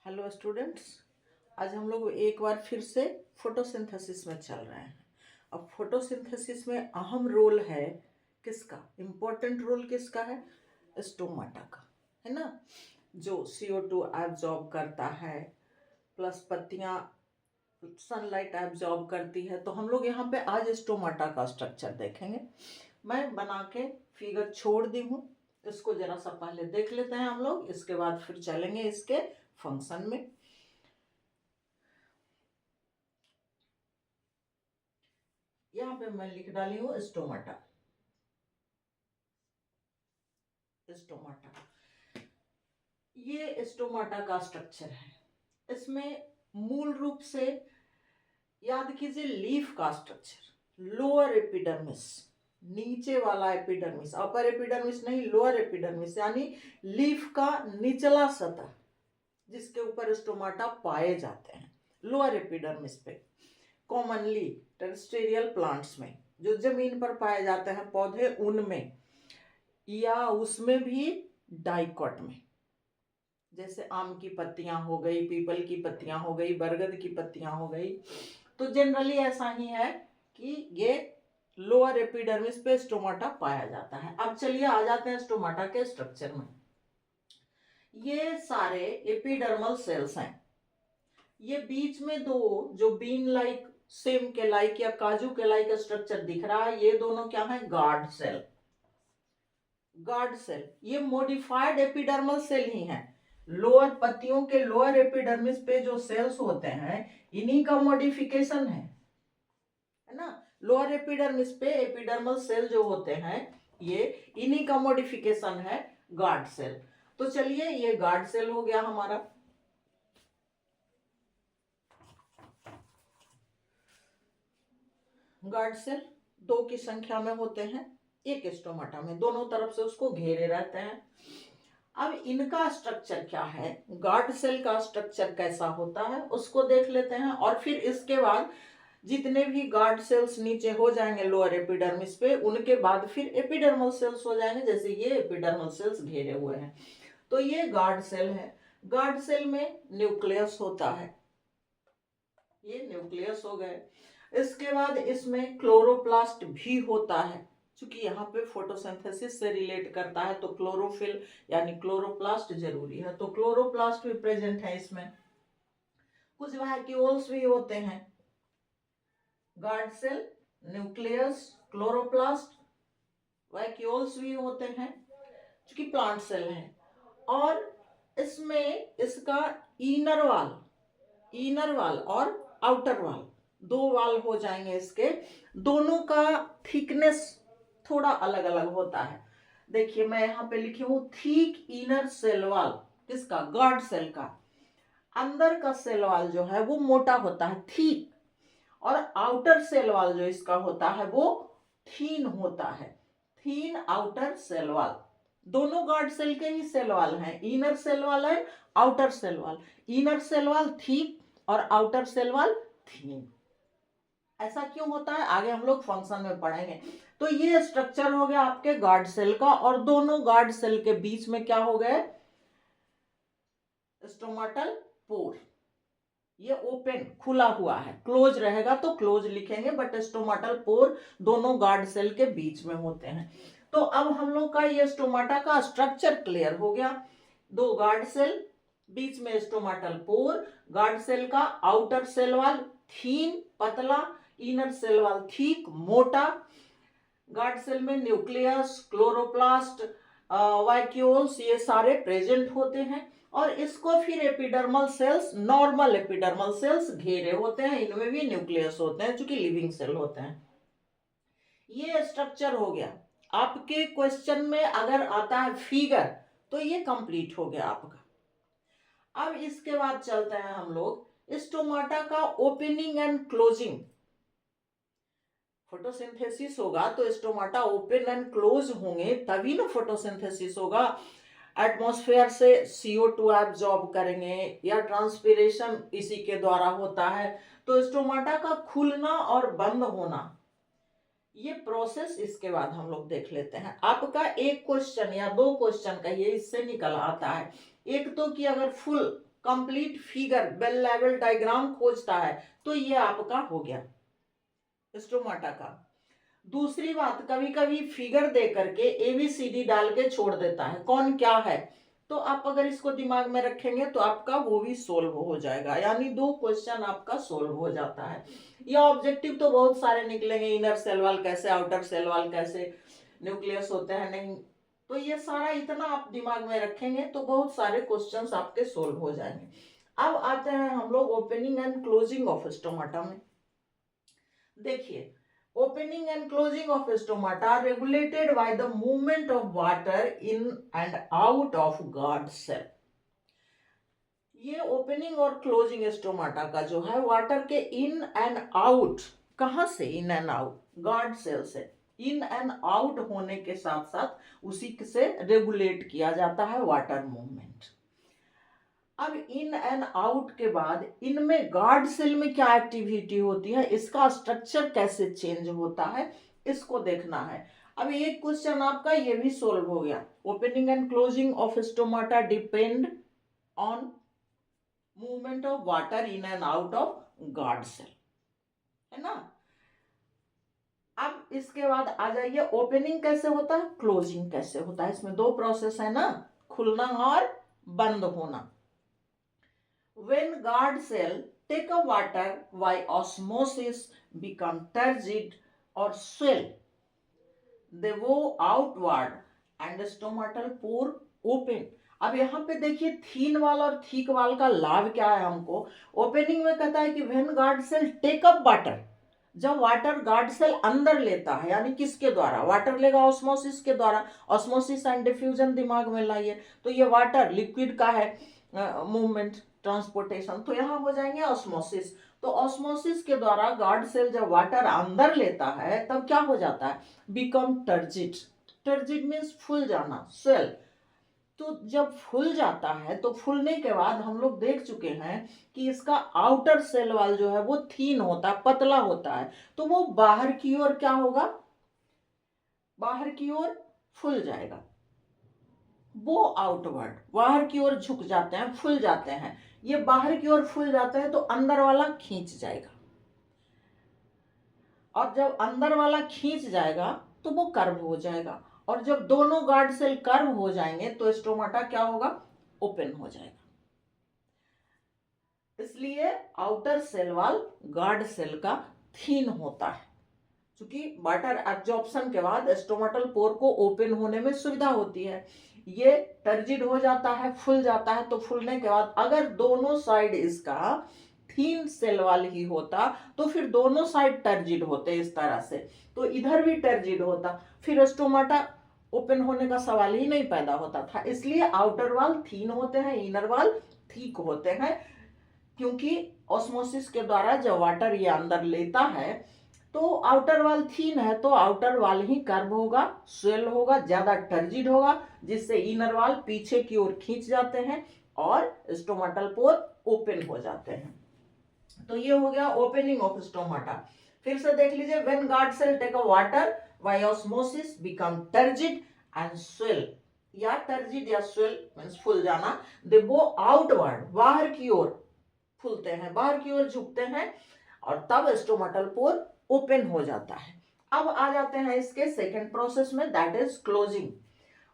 Hello students. आज हम लोग एक बार फिर से फोटोसिंथेसिस में चल रहे हैं। अब फोटोसिंथेसिस में अहम रोल है किसका, इम्पोर्टेंट रोल किसका है? स्टोमाटा का, है ना, जो CO2 एब्जॉर्ब करता है, प्लस पत्तियां सनलाइट एब्जॉर्ब करती है। तो हम लोग यहाँ पे आज स्टोमाटा का स्ट्रक्चर देखेंगे। मैं बना के फिगर छोड़ दी हूँ, इसको जरा सा पहले देख लेते हैं हम लोग, इसके बाद फिर चलेंगे इसके फंक्शन में। यहाँ पे मैं लिख डाली हूँ स्टोमाटा। स्टोमाटा, ये स्टोमाटा का स्ट्रक्चर है। इसमें मूल रूप से याद कीजिए लीफ का स्ट्रक्चर, लोअर एपिडर्मिस, नीचे वाला एपिडर्मिस, अपर एपिडर्मिस नहीं, लोअर एपिडर्मिस, यानी लीफ का निचला सतह जिसके ऊपर स्टोमाटा पाए जाते हैं, लोअर एपिडर्मिस पे। कॉमनली टेरेस्ट्रियल प्लांट्स में, जो जमीन पर पाए जाते हैं पौधे, उनमें या उसमें भी डाइकॉट में, जैसे आम की पत्तियां हो गई, पीपल की पत्तियां हो गई, बरगद की पत्तियां हो गई। तो जनरली ऐसा ही है कि ये लोअर एपिडर्मिस पे स्टोमाटा पाया जाता है। अब चलिए आ जाते हैं स्टोमाटा के स्ट्रक्चर में। ये सारे एपिडर्मल सेल्स हैं। ये बीच में दो जो बीन लाइक, सेम के लाइक या काजू के लाइक स्ट्रक्चर दिख रहा है, ये दोनों क्या है? Guard cell. गार्ड सेल ये मॉडिफाइड एपिडर्मल सेल ही है। लोअर पत्तियों के लोअर एपिडर्मिस पे जो सेल्स होते हैं, इन्हीं का मॉडिफिकेशन है ना। लोअर एपिडर्मिस पे एपिडर्मल सेल जो होते हैं, ये इन्हीं का मॉडिफिकेशन है गार्ड सेल। तो चलिए, ये गार्ड सेल हो गया हमारा। गार्ड सेल दो की संख्या में होते हैं एक स्टोमाटा में, दोनों तरफ से उसको घेरे रहते हैं। अब इनका स्ट्रक्चर क्या है, गार्ड सेल का स्ट्रक्चर कैसा होता है, उसको देख लेते हैं। और फिर इसके बाद जितने भी गार्ड सेल्स नीचे हो जाएंगे लोअर एपिडर्मिस पे, उनके बाद फिर एपिडर्मल सेल्स हो जाएंगे, जैसे ये एपिडर्मल सेल्स घेरे हुए हैं। तो ये गार्ड सेल है। गार्ड सेल में न्यूक्लियस होता है, ये न्यूक्लियस हो गए। इसके बाद इसमें क्लोरोप्लास्ट भी होता है, क्योंकि यहाँ पे फोटोसिंथेसिस से रिलेट करता है, तो क्लोरोफिल यानी क्लोरोप्लास्ट जरूरी है। तो क्लोरोप्लास्ट भी प्रेजेंट है इसमें। कुछ वैक्यूल्स भी होते हैं। Guard cell, nucleus, chloroplast, vacuoles भी होते हैं, क्योंकि प्लांट सेल है। और इसमें इसका इनर वाल और आउटर वाल, दो वाल हो जाएंगे इसके। दोनों का थिकनेस थोड़ा अलग अलग होता है। देखिए मैं यहाँ पे लिखी हूं थिक इनर सेल वाल, किसका? गार्ड सेल का। अंदर का सेल वाल जो है वो मोटा होता है, थिक, और आउटर सेल वाल जो इसका होता है वो थीन होता है, थीन आउटर सेल वाल। दोनों गार्ड सेल के ही सेल वाल हैं, इनर सेल वाल है, outer cell wall. Inner cell wall thick और आउटर सेल वाल थीन। ऐसा क्यों होता है आगे हम लोग फंक्शन में पढ़ेंगे। तो ये स्ट्रक्चर हो गया आपके गार्ड सेल का, और दोनों गार्ड सेल के बीच में क्या हो गए? स्टोमाटल पोर। ये ओपन, खुला हुआ है, क्लोज रहेगा तो क्लोज लिखेंगे, बट स्टोमाटल पोर दोनों गार्ड सेल के बीच में होते हैं। तो अब हम लोग का ये स्टोमाटा का स्ट्रक्चर क्लियर हो गया। दो गार्ड सेल, बीच में स्टोमाटल पोर, गार्ड सेल का आउटर सेल वाल थीन, पतला, इनर सेल वाल थिक, मोटा। गार्ड सेल में न्यूक्लियस, क्लोरोप्लास्ट, वैक्यूल्स, ये सारे प्रेजेंट होते हैं। और इसको फिर epidermal cells, normal epidermal cells घेरे होते हैं, इनमें भी न्यूक्लियस होते हैं, चूंकि लिविंग सेल होते हैं। ये स्ट्रक्चर हो गया। आपके क्वेश्चन में अगर आता है फिगर, तो ये कंप्लीट हो गया आपका। अब इसके बाद चलते हैं हम लोग स्टोमाटा का ओपनिंग एंड क्लोजिंग। फोटोसिंथेसिस होगा तो स्टोमाटा ओपन एंड क्लोज होंगे, तभी ना फोटोसिंथेसिस होगा। एटमॉस्फेयर से CO2 एब्जॉर्ब करेंगे, या ट्रांसपिरेशन इसी के द्वारा होता है। तो स्टोमाटा का खुलना और बंद होना, ये प्रोसेस इसके बाद हम लोग देख लेते हैं। आपका एक क्वेश्चन या दो क्वेश्चन का ये इससे निकल आता है। एक तो कि अगर फुल कंप्लीट फिगर, बेल लेवल डायग्राम खोजता है, तो ये आपका हो गया स्टोमाटा का। दूसरी बात, कभी कभी फिगर दे करके एबीसीडी डाल के छोड़ देता है, कौन क्या है, तो आप अगर इसको दिमाग में रखेंगे तो आपका वो भी सोल्व हो जाएगा, यानी 2 क्वेश्चन आपका सोल्व हो जाता है। या ऑब्जेक्टिव तो बहुत सारे निकलेंगे, इनर सेल वाल कैसे, आउटर सेल वाल कैसे, न्यूक्लियस होते हैं नहीं, तो ये सारा इतना आप दिमाग में रखेंगे तो बहुत सारे क्वेश्चंस आपके सोल्व हो जाएंगे। अब आते हैं हम लोग opening and closing of stomata में। देखिए, opening and closing of stomata are regulated by the movement of water in and out of guard cell। ये ओपनिंग और क्लोजिंग स्टोमाटा का जो है वाटर के इन एंड आउट, कहां से in and out, guard cell से इन एंड आउट होने के साथ साथ उसी से रेगुलेट किया जाता है वाटर मूवमेंट। अब इन एंड आउट के बाद इनमें गार्ड सेल में क्या एक्टिविटी होती है, इसका स्ट्रक्चर कैसे चेंज होता है, इसको देखना है। अब एक क्वेश्चन आपका ये भी सोल्व हो गया, opening and closing of stomata depend on movement of water in and out of guard cell, है ना। अब इसके बाद आ जाइए, ओपनिंग कैसे होता है, क्लोजिंग कैसे होता है, इसमें 2 प्रोसेस है ना, खुलना और बंद होना। When guard cell take a water by osmosis become turgid or swell, they move outward and stomatal pore open। अब यहाँ पे देखिए थीन वाल और थीक वाल का लाभ क्या है हमको। ओपनिंग में कहता है कि when guard cell take up water, जब वाटर गार्ड सेल अंदर लेता है, यानी किसके द्वारा, वाटर लेगा ऑस्मोसिस के द्वारा, ऑस्मोसिस एंड डिफ्यूजन दिमाग में लाइए, तो ये वाटर लिक्विड का है मूवमेंट, ट्रांसपोर्टेशन, तो यहां हो जाएंगे ऑस्मोसिस। तो ऑस्मोसिस के द्वारा गार्ड सेल जब वाटर अंदर लेता है तब क्या हो जाता है, बिकम टर्जिड। टर्जिड मीन्स फूल जाना, स्वेल। तो जब फूल जाता है तो फूलने के बाद हम लोग देख चुके हैं कि इसका आउटर सेल वाल जो है वो थीन होता है, पतला होता है, तो वो बाहर की ओर क्या होगा, बाहर की ओर फूल जाएगा, वो आउटवर्ड बाहर की ओर झुक जाते हैं, फूल जाते हैं। ये बाहर की ओर फूल जाते हैं तो अंदर वाला खींच जाएगा, और जब अंदर वाला खींच जाएगा तो वो कर्व हो जाएगा, और जब दोनों गार्ड सेल कर्व हो जाएंगे तो स्टोमाटा क्या होगा, ओपन हो जाएगा। इसलिए outer cell wall guard cell का थीन होता है, क्योंकि वाटर एब्जॉर्प्शन के बाद स्टोमाटल पोर को ओपन होने में सुविधा होती है। ये टर्जिड हो जाता है, फूल जाता है, तो फूलने के बाद अगर दोनों साइड इसका थीन सेल वाल ही होता तो फिर दोनों साइड टर्जिड होते इस तरह से, तो इधर भी टर्जिड होता, फिर स्टोमाटा ओपन होने का सवाल ही नहीं पैदा होता था। इसलिए आउटर वाल थीन होते हैं, इनर वाल थीक होते हैं, क्योंकि ऑस्मोसिस के द्वारा जब वाटर ये अंदर लेता है तो आउटर वाल थीन है तो आउटर वाल ही कर्व होगा, स्वेल होगा, ज्यादा टर्जिड होगा, जिससे इनर वाल पीछे की ओर खींच जाते हैं और स्टोमाटल पोर ओपन हो जाते हैं। तो ये हो गया ओपनिंग ऑफ स्टोमाटा। फिर से देख लीजिए, when guard cell take a water by osmosis become turgid and swell, या टर्जिड या स्वेल मींस फूल जाना, दे गो आउटवर्ड, बाहर की ओर फूलते हैं, बाहर की ओर झुकते हैं, और तब स्टोमाटल पोर ओपन हो जाता है। अब आ जाते हैं इसके सेकेंड प्रोसेस में, that is closing.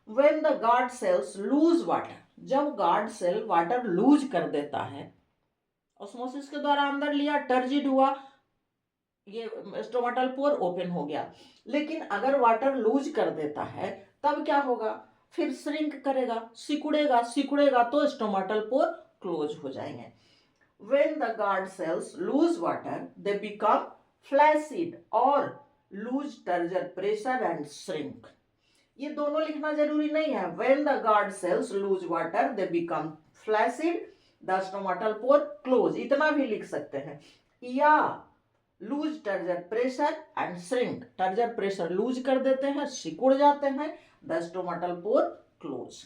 When the guard cells lose water, जब गार्ड सेल वाटर लूज कर देता है, ऑस्मोसिस के द्वारा अंदर लिया, टर्जिड हुआ, ये स्टोमाटल पोर ओपन हो गया। लेकिन अगर वाटर लूज कर देता है तब क्या होगा, फिर श्रिंक करेगा, सिकुड़ेगा, सिकुड़ेगा तो स्टोमाटल पोर क्लोज हो जाएंगे। When the guard cells lose water, they become flaccid or lose turgor pressure and shrink। ये दोनों लिखना जरूरी नहीं है। When the guard cells lose water, they become flaccid, the stomatal pore close, इतना भी लिख सकते हैं। या lose turgor pressure and shrink, turgor pressure lose कर देते हैं, सिकुड़ जाते हैं, the stomatal pore close।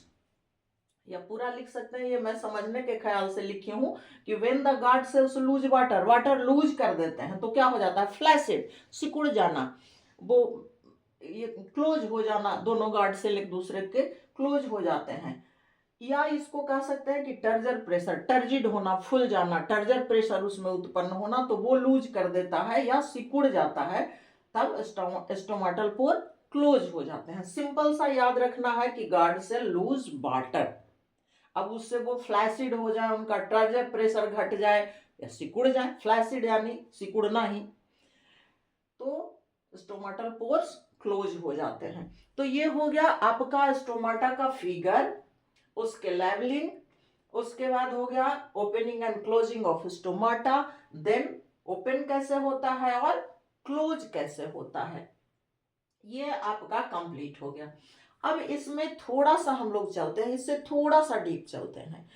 या पूरा लिख सकते हैं, ये मैं समझने के ख्याल से लिखी हूं कि when the guard cells lose water, water lose कर देते हैं तो क्या हो जाता है, फ्लैसिड, सिकुड़ जाना, वो ये क्लोज हो जाना, दोनों गार्ड सेल एक दूसरे के क्लोज हो जाते हैं। या इसको कह सकते हैं कि टर्जर प्रेशर, टर्जिड होना, फुल जाना, टर्जर प्रेशर उसमें उत्पन्न होना, तो वो लूज कर देता है या सिकुड़ जाता है, तब स्टोमाटल पोर क्लोज हो जाते हैं। सिंपल सा याद रखना है कि गार्ड सेल लूज वाटर, अब उससे वो फ्लैसिड हो जाए, उनका टर्जर प्रेशर घट जाए या सिकुड़ जाए, फ्लैसिड यानी सिकुड़ना ही, तो स्टोमाटल पोर्स क्लोज हो जाते हैं। तो ये हो गया आपका स्टोमाटा का फिगर, उसके लेवलिंग, उसके बाद हो गया opening and closing of stomata, then open कैसे होता है और क्लोज कैसे होता है, ये आपका कंप्लीट हो गया। अब इसमें थोड़ा सा हम लोग चलते हैं, इससे थोड़ा सा डीप चलते हैं,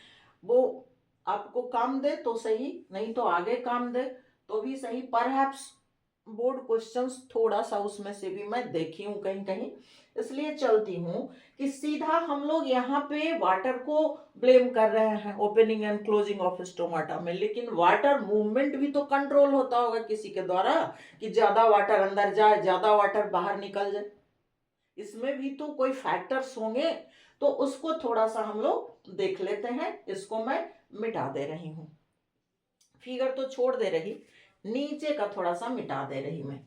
वो आपको काम दे तो सही, नहीं तो आगे काम दे तो भी सही, परहैप्स बोर्ड क्वेश्चंस थोड़ा सा उसमें से भी मैं देखी हूँ कहीं कहीं, इसलिए चलती हूँ कि सीधा हम लोग यहाँ पे वाटर को ब्लेम कर रहे हैं opening and closing of stomata में, लेकिन वाटर मूवमेंट भी तो कंट्रोल होता होगा किसी के द्वारा, कि ज्यादा वाटर अंदर जाए, ज्यादा वाटर बाहर निकल जाए, इसमें भी तो कोई फैक्टर्स होंगे, तो उसको थोड़ा सा हम लोग देख लेते हैं। इसको मैं मिटा दे रही हूं, फिगर तो छोड़ दे रही, नीचे का थोड़ा सा मिटा दे रही मैं।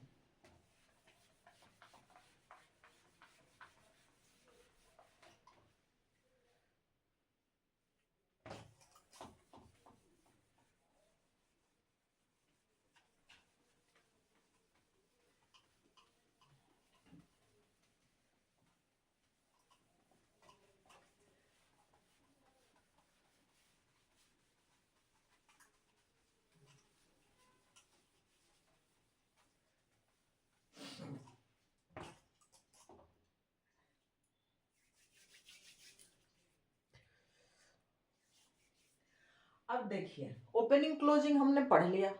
अब देखिए, ओपनिंग क्लोजिंग हमने पढ़ लिया,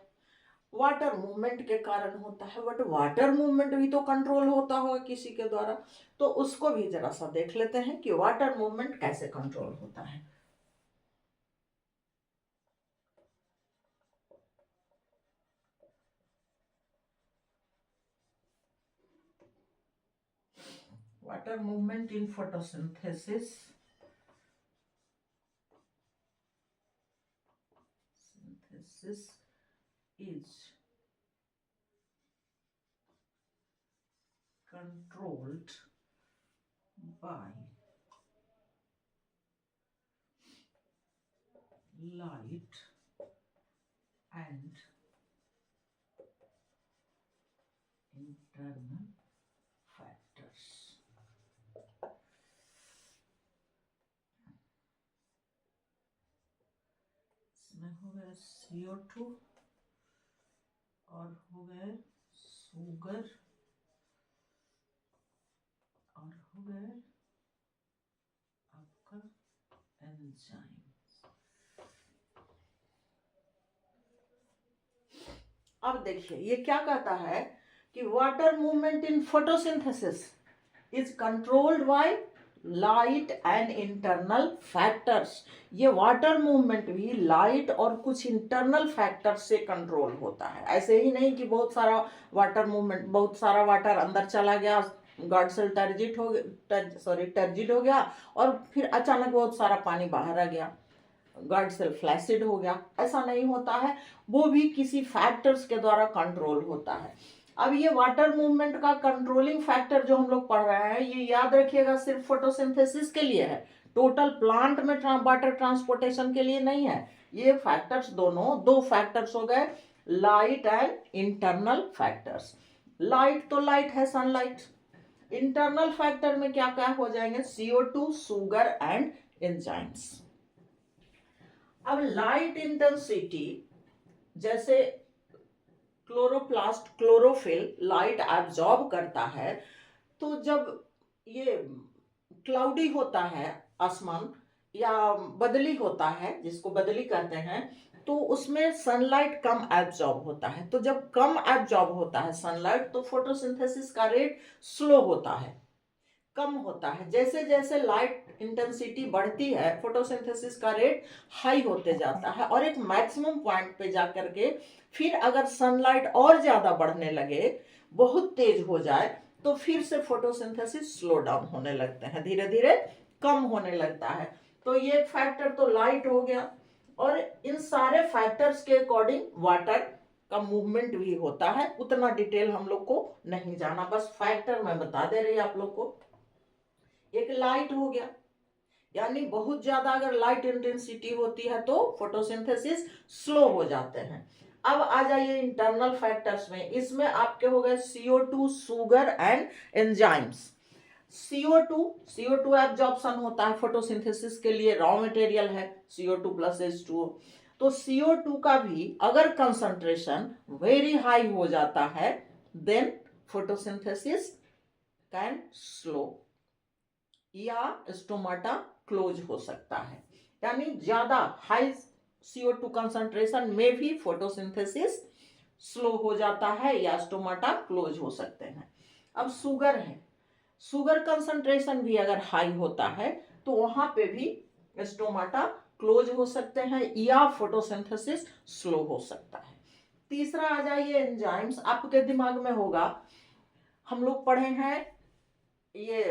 वाटर मूवमेंट के कारण होता है, बट वाटर मूवमेंट भी तो कंट्रोल होता होगा किसी के द्वारा, तो उसको भी जरा सा देख लेते हैं कि वाटर मूवमेंट कैसे कंट्रोल होता है। Water movement in photosynthesis, is controlled by light and internal factors। इसमें हो गया CO2 और हो गए शुगर और हो गए आपका एंजाइम। अब देखिए ये क्या कहता है कि water movement in photosynthesis is controlled by light and internal factors. ये वाटर मूवमेंट भी लाइट और कुछ इंटरनल फैक्टर्स से कंट्रोल होता है, ऐसे ही नहीं कि बहुत सारा वाटर मूवमेंट, बहुत सारा वाटर अंदर चला गया, गार्ड सेल टर्जिट हो गया, टर्जिट हो गया, और फिर अचानक बहुत सारा पानी बाहर आ गया, गार्ड सेल फ्लैसिड हो गया, ऐसा नहीं होता है, वो भी किसी फैक्टर्स के द्वारा कंट्रोल होता है। अब ये वाटर मूवमेंट का कंट्रोलिंग फैक्टर जो हम लोग पढ़ रहे हैं, ये याद रखिएगा सिर्फ फोटोसिंथेसिस के लिए है, टोटल प्लांट में वाटर ट्रांसपोर्टेशन के लिए नहीं है। ये फैक्टर्स दोनों, दो फैक्टर्स हो गए, light and internal factors. Light तो लाइट है, सनलाइट। इंटरनल फैक्टर में क्या क्या हो जाएंगे, CO2, शुगर एंड एंजाइम्स। अब लाइट इंटेंसिटी, जैसे क्लोरोप्लास्ट, क्लोरोफिल लाइट एब्जॉर्ब करता है, तो जब ये क्लाउडी होता है आसमान या बदली होता है, जिसको बदली कहते हैं, तो उसमें सनलाइट कम एब्जॉर्ब होता है, तो जब कम एब्जॉर्ब होता है सनलाइट, तो फोटोसिंथेसिस का रेट स्लो होता है, कम होता है। जैसे जैसे लाइट इंटेंसिटी बढ़ती है, फोटोसिंथेसिस का रेट हाई होते जाता है, और एक मैक्सिमम पॉइंट पे जाकर के फिर अगर सनलाइट और ज्यादा बढ़ने लगे, बहुत तेज हो जाए, तो फिर से फोटोसिंथेसिस स्लो डाउन होने लगते हैं, धीरे धीरे कम होने लगता है। तो ये फैक्टर तो लाइट हो गया, और इन सारे फैक्टर्स के अकॉर्डिंग वाटर का मूवमेंट भी होता है। उतना डिटेल हम लोग को नहीं जाना, बस फैक्टर मैं बता दे रही आप लोग को। एक लाइट हो गया, यानी बहुत ज्यादा अगर लाइट इंटेंसिटी होती है तो फोटोसिंथेसिस स्लो हो जाते हैं। अब आ जाइए इंटरनल फैक्टर्स में, इसमें आपके हो गए CO2, sugar and enzymes. CO2 absorption होता है फोटोसिंथेसिस के लिए, रॉ मटेरियल है CO2 प्लस H2O। तो CO2 का भी अगर कंसंट्रेशन वेरी हाई हो जाता है देन फोटोसिंथेसिस कैन स्लो या स्टोमाटा क्लोज हो सकता है। यानी ज्यादा हाई CO2 कंसंट्रेशन में भी फोटोसिंथेसिस स्लो हो जाता है या स्टोमाटा क्लोज हो सकते हैं। अब शुगर है, शुगर कंसंट्रेशन भी अगर हाई होता है तो वहां पे भी स्टोमाटा क्लोज हो सकते हैं या फोटोसिंथेसिस स्लो हो सकता है। तीसरा आ जाइए एंजाइम्स। आपके दिमाग में होगा, हम लोग पढ़े हैं ये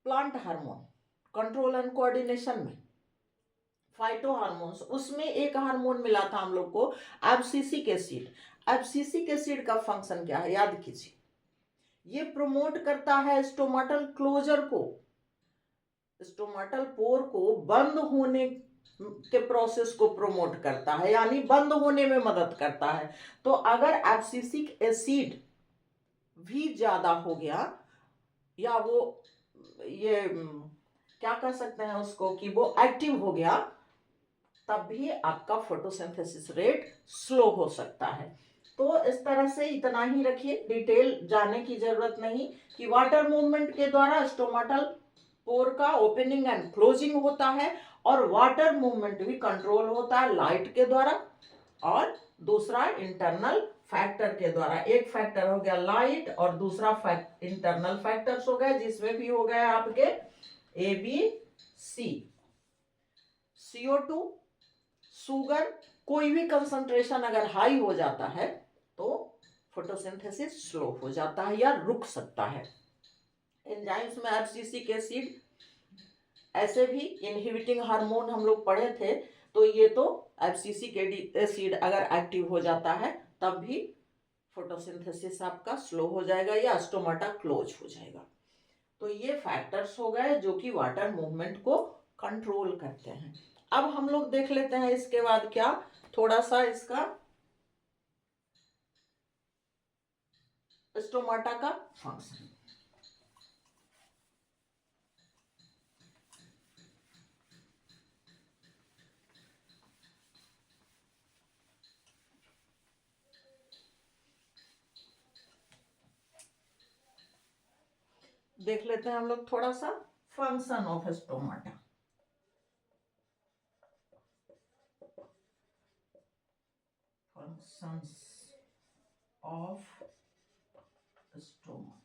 plant hormone control and coordination में, फाइटो हार्मोन्स, उसमें एक हार्मोन मिला था हम लोग को एब्सिसिक एसिड। एब्सिसिक एसिड का फंक्शन क्या है याद कीजिए, ये प्रमोट करता है स्टोमाटल क्लोजर को, स्टोमाटल पोर को बंद होने के प्रोसेस को प्रमोट करता है, यानी बंद होने में मदद करता है। तो अगर एब्सिसिक एसिड भी ज्यादा हो गया या वो ये क्या कह सकते हैं उसको कि वो एक्टिव हो गया, तब भी आपका फोटोसिंथेसिस रेट स्लो हो सकता है। तो इस तरह से इतना ही रखिए, डिटेल जाने की जरूरत नहीं कि वाटर मूवमेंट के द्वारा स्टोमाटल पोर का ओपनिंग एंड क्लोजिंग होता है, और वाटर मूवमेंट भी कंट्रोल होता है लाइट के द्वारा, और दूसरा इंटरनल फैक्टर के द्वारा। एक फैक्टर हो गया लाइट और दूसरा इंटरनल फैक्टर्स हो गए, जिसमें भी हो गए आपके ABC, CO2, शुगर, कोई भी कंसंट्रेशन अगर हाई हो जाता है तो फोटोसिंथेसिस स्लो हो जाता है या रुक सकता है। एंजाइम्स में एब्सिसिक एसिड, ऐसे भी इनहिबिटिंग हार्मोन हम लोग पढ़े थे, तो ये तो एब्सिसिक एसिड अगर एक्टिव हो जाता है तब भी फोटोसिंथेसिस आपका स्लो हो जाएगा या स्टोमाटा क्लोज हो जाएगा। तो ये फैक्टर्स हो गए जो कि वाटर मूवमेंट को कंट्रोल करते हैं। अब हम लोग देख लेते हैं इसके बाद क्या, थोड़ा सा इसका स्टोमाटा का फंक्शन। देख लेते हैं हम लोग थोड़ा सा function of stomata. Functions of stomata.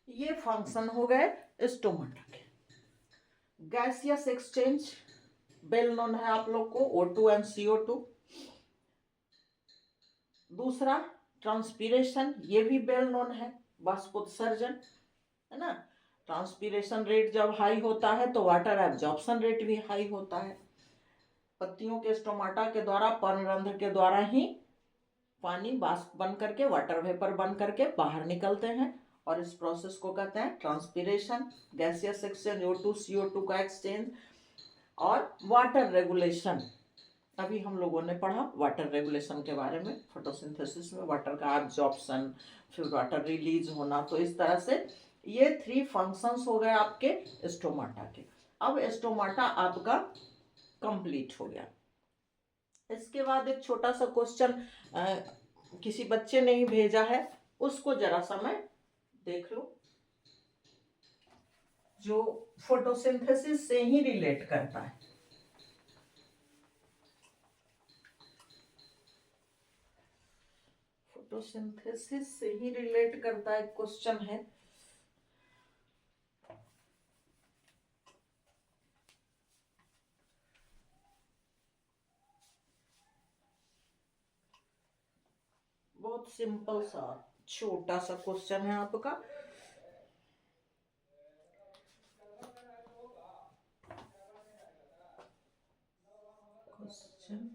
ये फंक्शन हो गए स्टोमाटा के। गैसियस एक्सचेंज वेल नोन है आप लोग को, O2 एंड CO2। दूसरा ट्रांसपीरेशन, ये भी वेल नोन है, वाष्पोत्सर्जन, है ना। ट्रांसपीरेशन रेट जब हाई होता है तो वाटर एब्जॉर्प्शन रेट भी हाई होता है। पत्तियों के स्टोमाटा के द्वारा पर्णरंध्र के द्वारा ही पानी वाष्प बन करके, वाटर वेपर बन करके बाहर निकलते हैं, और इस प्रोसेस को कहते हैं transpiration. Gaseous exchange, O2 CO2 का एक्सचेंज। और वाटर रेगुलेशन, अभी हम लोगों ने पढ़ा वाटर रेगुलेशन के बारे में, फोटोसिंथेसिस में वाटर का एब्जॉर्प्शन, फिर वाटर रिलीज होना। तो इस तरह से ये 3 फंक्शंस हो गए आपके स्टोमाटा के। अब स्टोमाटा आपका कंप्लीट हो गया। इसके बाद एक छोटा सा क्वेश्चन किसी बच्चे ने ही भेजा है, उसको जरा सा मैं देख लो, जो फोटोसिंथेसिस से ही रिलेट करता है। फोटोसिंथेसिस से ही रिलेट करता है क्वेश्चन है। बहुत सिंपल सा छोटा सा क्वेश्चन है आपका। Question,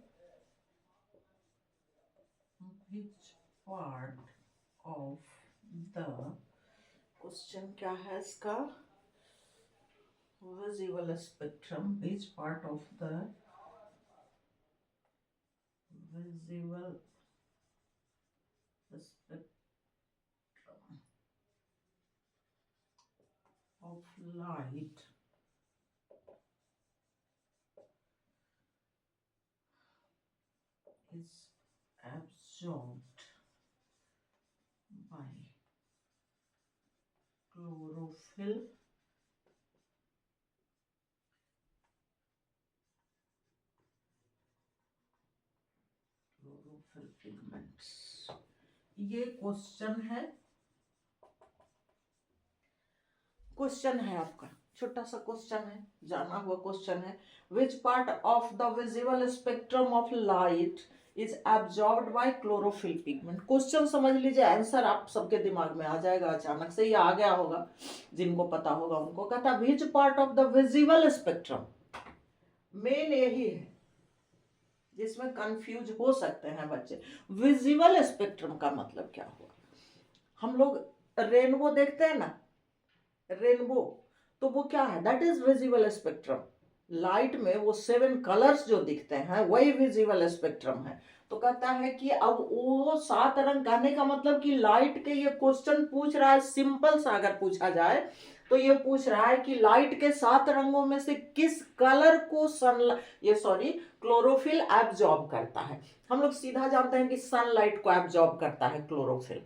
which part of the, question क्या है इसका, visible spectrum, which part of the visible spectrum of light is absorbed by chlorophyll pigments. ये क्वेश्चन है, क्वेश्चन है आपका, छोटा सा क्वेश्चन है, जाना हुआ क्वेश्चन है। Which part of the visible spectrum of light is absorbed by chlorophyll pigment. Question समझ लीजिए, आंसर आप सबके दिमाग में आ जाएगा, अचानक से ही आ गया होगा, जिनको पता होगा उनको। कहता which part of the visible spectrum, main यही है जिसमें कंफ्यूज हो सकते हैं बच्चे। विजिबल स्पेक्ट्रम का मतलब क्या हुआ? हम लोग रेनबो देखते हैं ना, रेनबो, तो वो क्या है? That is visible spectrum. Light में वो 7 कलर्स जो दिखते हैं वही विजिबल स्पेक्ट्रम है। तो कहता है कि अब वो 7 रंग, कहने का मतलब कि लाइट के, ये क्वेश्चन पूछ रहा है, सिंपल सा अगर पूछा जाए तो ये पूछ रहा है कि लाइट के 7 रंगों में से किस कलर को क्लोरोफिल एब्जॉर्ब करता है। हम लोग सीधा जानते हैं कि सनलाइट को एब्जॉर्ब करता है क्लोरोफिल,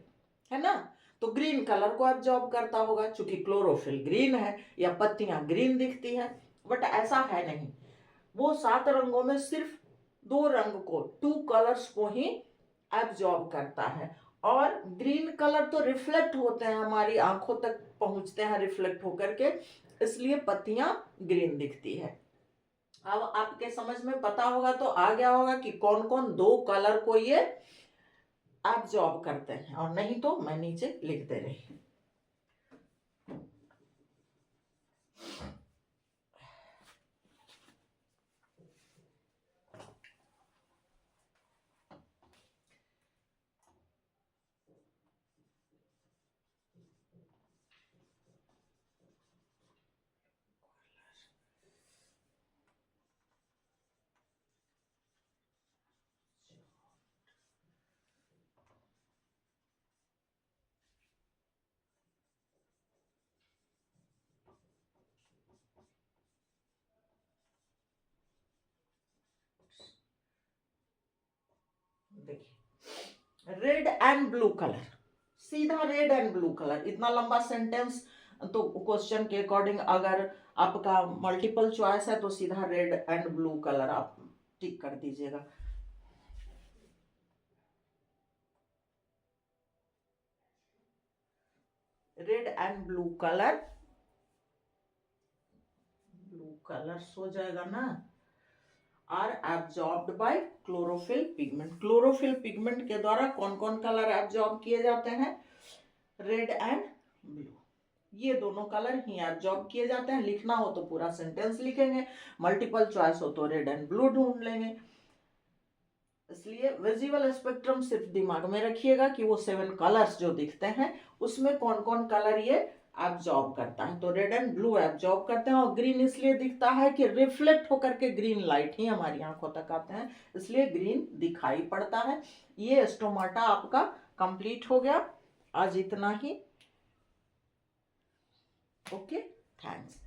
है ना? तो ग्रीन कलर को एब्जॉर्ब करता होगा, चूंकि क्लोरोफिल ग्रीन है, या पत्तियां ग्रीन दिखती हैं। बट ऐसा है नहीं, वो 7 रंगों में सिर्फ 2 रंग को, 2 कलर्स को ही एब्जॉर्ब करता है। और ग्रीन कलर तो रिफ्लेक्ट होते हैं, हमारी आंखों तक पहुंचते हैं रिफ्लेक्ट होकर के, इसलिए पत्तियां ग्रीन दिखती है। अब आपके समझ में पता होगा तो आ गया होगा कि कौन कौन 2 कलर को ये एब्जॉर्ब करते हैं, और नहीं तो मैं नीचे लिख दे रही हूं। देखिए, रेड एंड ब्लू कलर, सीधा रेड एंड ब्लू कलर, इतना लंबा सेंटेंस, तो क्वेश्चन के अकॉर्डिंग अगर आपका मल्टीपल चॉइस है तो सीधा रेड एंड ब्लू कलर आप टिक कर दीजिएगा। रेड एंड ब्लू कलर हो जाएगा ना, are absorbed by chlorophyll pigment. Chlorophyll pigment के द्वारा कौन कौन कलर एब्जॉर्ब किए जाते हैं? रेड एंड ब्लू, ये दोनों कलर ही एब्जॉर्ब किए जाते हैं। लिखना हो तो पूरा सेंटेंस लिखेंगे, मल्टीपल चॉइस हो तो रेड एंड ब्लू ढूंढ लेंगे। इसलिए विजिबल स्पेक्ट्रम सिर्फ दिमाग में रखिएगा कि वो 7 कलर्स जो दिखते हैं उसमें कौन कौन कलर ये एब्जॉर्ब करता है। तो रेड एंड ब्लू एब्जॉर्ब करते हैं, और ग्रीन इसलिए दिखता है कि रिफ्लेक्ट होकर के ग्रीन लाइट ही हमारी आंखों तक आते हैं, इसलिए ग्रीन दिखाई पड़ता है। ये स्टोमाटा आपका कंप्लीट हो गया। आज इतना ही। Okay, thanks.